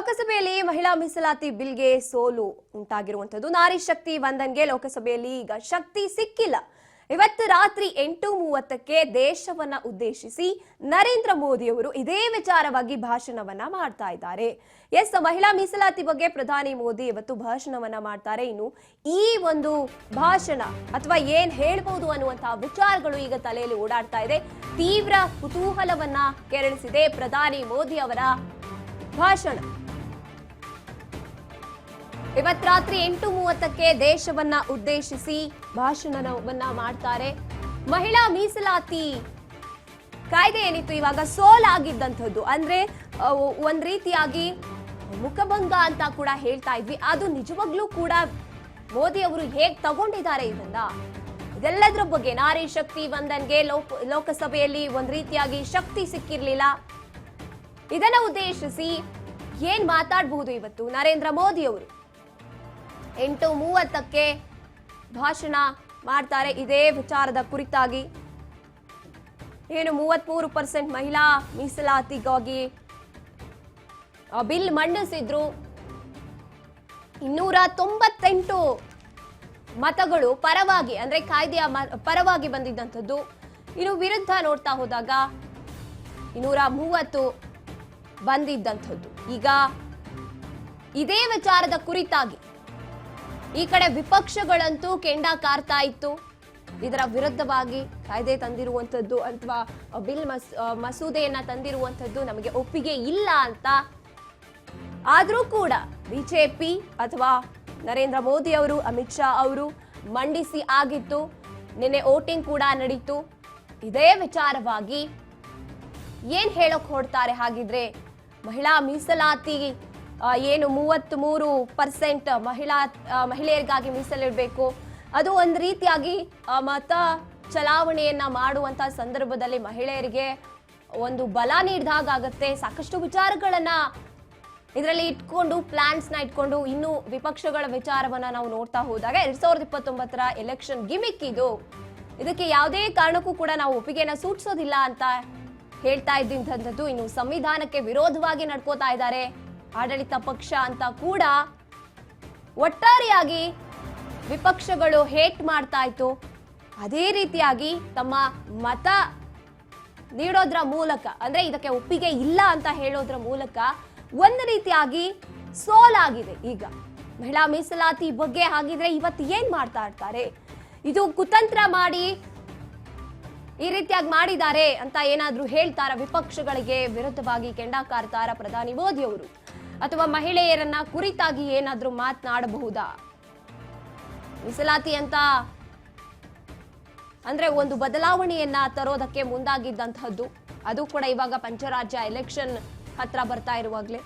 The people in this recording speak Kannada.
ಲೋಕಸಭೆಯಲ್ಲಿ ಮಹಿಳಾ ಮೀಸಲಾತಿ ಬಿಲ್ಗೆ ಸೋಲು ಉಂಟಾಗಿರುವಂತದ್ದು. ನಾರಿ ಶಕ್ತಿ ವಂದನ್ಗೆ ಲೋಕಸಭೆಯಲ್ಲಿ ಈಗ ಶಕ್ತಿ ಸಿಕ್ಕಿಲ್ಲ. ಇವತ್ತು ರಾತ್ರಿ 8:30ಕ್ಕೆ ದೇಶವನ್ನ ಉದ್ದೇಶಿಸಿ ನರೇಂದ್ರ ಮೋದಿ ಅವರು ಇದೇ ವಿಚಾರವಾಗಿ ಭಾಷಣವನ್ನ ಮಾಡ್ತಾ ಇದ್ದಾರೆ. ಎಸ್, ಮಹಿಳಾ ಮೀಸಲಾತಿ ಬಗ್ಗೆ ಪ್ರಧಾನಿ ಮೋದಿ ಇವತ್ತು ಭಾಷಣವನ್ನ ಮಾಡ್ತಾರೆ. ಇನ್ನು ಈ ಒಂದು ಭಾಷಣ ಅಥವಾ ಏನ್ ಹೇಳ್ಬಹುದು ಅನ್ನುವಂತಹ ವಿಚಾರಗಳು ಈಗ ತಲೆಯಲ್ಲಿ ಓಡಾಡ್ತಾ ಇದೆ. ತೀವ್ರ ಕುತೂಹಲವನ್ನ ಕೆರಳಿಸಿದೆ ಪ್ರಧಾನಿ ಮೋದಿ ಅವರ ಭಾಷಣ. ಇವತ್ತು ರಾತ್ರಿ 8:30ಕ್ಕೆ ದೇಶವನ್ನ ಉದ್ದೇಶಿಸಿ ಭಾಷಣವನ್ನ ಮಾಡ್ತಾರೆ. ಮಹಿಳಾ ಮೀಸಲಾತಿ ಕಾಯ್ದೆ ಏನಿತ್ತು ಇವಾಗ ಸೋಲಾಗಿದ್ದಂಥದ್ದು, ಅಂದ್ರೆ ಒಂದ್ ರೀತಿಯಾಗಿ ಮುಖಭಂಗ ಅಂತ ಕೂಡ ಹೇಳ್ತಾ ಇದ್ವಿ. ಅದು ನಿಜವಾಗ್ಲೂ ಕೂಡ ಮೋದಿ ಅವರು ಹೇಗ್ ತಗೊಂಡಿದ್ದಾರೆ ಇದೆಲ್ಲದರ ಬಗ್ಗೆ ನಾರಿ ಶಕ್ತಿ ವಂದನ್ಗೆ ಲೋಕಸಭೆಯಲ್ಲಿ ಒಂದ್ ರೀತಿಯಾಗಿ ಶಕ್ತಿ ಸಿಕ್ಕಿರ್ಲಿಲ್ಲ. ಇದನ್ನ ಉದ್ದೇಶಿಸಿ ಏನ್ ಮಾತಾಡಬಹುದು ಇವತ್ತು ನರೇಂದ್ರ ಮೋದಿ ಅವರು? 8:30ಕ್ಕೆ ಭಾಷಣ ಮಾಡ್ತಾರೆ ಇದೇ ವಿಚಾರದ ಕುರಿತಾಗಿ. ಏನು 33% ಮಹಿಳಾ ಮೀಸಲಾತಿಗಾಗಿ ಬಿಲ್ ಮಂಡಿಸಿದ್ರು. 298 ಮತಗಳು ಪರವಾಗಿ, ಅಂದ್ರೆ ಕಾಯ್ದೆಯ ಪರವಾಗಿ ಬಂದಿದ್ದಂಥದ್ದು. ಇನ್ನು ವಿರುದ್ಧ ನೋಡ್ತಾ ಹೋದಾಗ 230 ಬಂದಿದ್ದಂಥದ್ದು. ಈಗ ಇದೇ ವಿಚಾರದ ಕುರಿತಾಗಿ ಈ ಕಡೆ ವಿಪಕ್ಷಗಳಂತೂ ಕೆಂಡ ಕಾರ್ತಾ ಇತ್ತು. ಇದರ ವಿರುದ್ಧವಾಗಿ ಕಾಯ್ದೆ ತಂದಿರುವಂತದ್ದು ಅಥವಾ ಬಿಲ್ ಮಸೂದೆಯನ್ನ ತಂದಿರುವಂತದ್ದು ನಮಗೆ ಒಪ್ಪಿಗೆ ಇಲ್ಲ ಅಂತ. ಆದ್ರೂ ಕೂಡ ಬಿಜೆಪಿ ಅಥವಾ ನರೇಂದ್ರ ಮೋದಿ ಅವರು, ಅಮಿತ್ ಶಾ ಅವರು ಮಂಡಿಸಿ ಆಗಿತ್ತು. ನಿನ್ನೆ ವೋಟಿಂಗ್ ಕೂಡ ನಡೀತು. ಇದೇ ವಿಚಾರವಾಗಿ ಏನ್ ಹೇಳೋಕ್ ಹೊರಡ್ತಾರೆ ಹಾಗಿದ್ರೆ? ಮಹಿಳಾ ಮೀಸಲಾತಿ ಏನು 33% ಮಹಿಳೆಯರಿಗಾಗಿ ಮೀಸಲಿಡಬೇಕು, ಅದು ಒಂದು ರೀತಿಯಾಗಿ ಮತ ಚಲಾವಣೆಯನ್ನ ಮಾಡುವಂತ ಸಂದರ್ಭದಲ್ಲಿ ಮಹಿಳೆಯರಿಗೆ ಒಂದು ಬಲ ನೀಡಿದಾಗತ್ತೆ. ಸಾಕಷ್ಟು ವಿಚಾರಗಳನ್ನ ಇದರಲ್ಲಿ ಇಟ್ಕೊಂಡು, ಪ್ಲಾನ್ಸ್ ನ ಇಟ್ಕೊಂಡು ಇನ್ನು ವಿಪಕ್ಷಗಳ ವಿಚಾರವನ್ನ ನಾವು ನೋಡ್ತಾ ಹೋದಾಗ 2029ರ ಎಲೆಕ್ಷನ್ ಗಿಮಿಕ್ ಇದು. ಇದಕ್ಕೆ ಯಾವುದೇ ಕಾರಣಕ್ಕೂ ಕೂಡ ನಾವು ಒಪ್ಪಿಗೆನ ಸೂಚಿಸೋದಿಲ್ಲ ಅಂತ ಹೇಳ್ತಾ ಇದ್ದಂಥದ್ದು. ಇನ್ನು ಸಂವಿಧಾನಕ್ಕೆ ವಿರೋಧವಾಗಿ ನಡ್ಕೋತಾ ಇದ್ದಾರೆ ಆಡಳಿತ ಪಕ್ಷ ಅಂತ ಕೂಡ ಒಟ್ಟಾರೆಯಾಗಿ ವಿಪಕ್ಷಗಳು ಹೇಟ್ ಮಾಡ್ತಾ ಇತ್ತು. ಅದೇ ರೀತಿಯಾಗಿ ತಮ್ಮ ಮತ ನೀಡೋದ್ರ ಮೂಲಕ, ಅಂದ್ರೆ ಇದಕ್ಕೆ ಒಪ್ಪಿಗೆ ಇಲ್ಲ ಅಂತ ಹೇಳೋದ್ರ ಮೂಲಕ ಒಂದು ರೀತಿಯಾಗಿ ಸೋಲಾಗಿದೆ ಈಗ ಮಹಿಳಾ ಮೀಸಲಾತಿ ಬಗ್ಗೆ. ಹಾಗಿದ್ರೆ ಇವತ್ತು ಏನ್ ಮಾಡ್ತಾ ಇರ್ತಾರೆ? ಇದು ಕುತಂತ್ರ ಮಾಡಿ ಈ ರೀತಿಯಾಗಿ ಮಾಡಿದ್ದಾರೆ ಅಂತ ಏನಾದ್ರೂ ಹೇಳ್ತಾರ? ವಿಪಕ್ಷಗಳಿಗೆ ವಿರುದ್ಧವಾಗಿ ಕೆಂಡ ಕಾರ್ತಾರ ಪ್ರಧಾನಿ ಮೋದಿ ಅವರು? ಅಥವಾ ಮಹಿಳೆಯರನ್ನ ಕುರಿತಾಗಿ ಏನಾದ್ರೂ ಮಾತನಾಡಬಹುದಾ? ಮೀಸಲಾತಿ ಅಂತ ಅಂದ್ರೆ ಒಂದು ಬದಲಾವಣೆಯನ್ನ ತರೋದಕ್ಕೆ ಮುಂದಾಗಿದ್ದಂತಹದ್ದು, ಅದು ಕೂಡ ಇವಾಗ ಪಂಚರಾಜ್ಯ ಎಲೆಕ್ಷನ್ ಹತ್ರ ಬರ್ತಾ ಇರುವಾಗ್ಲೇ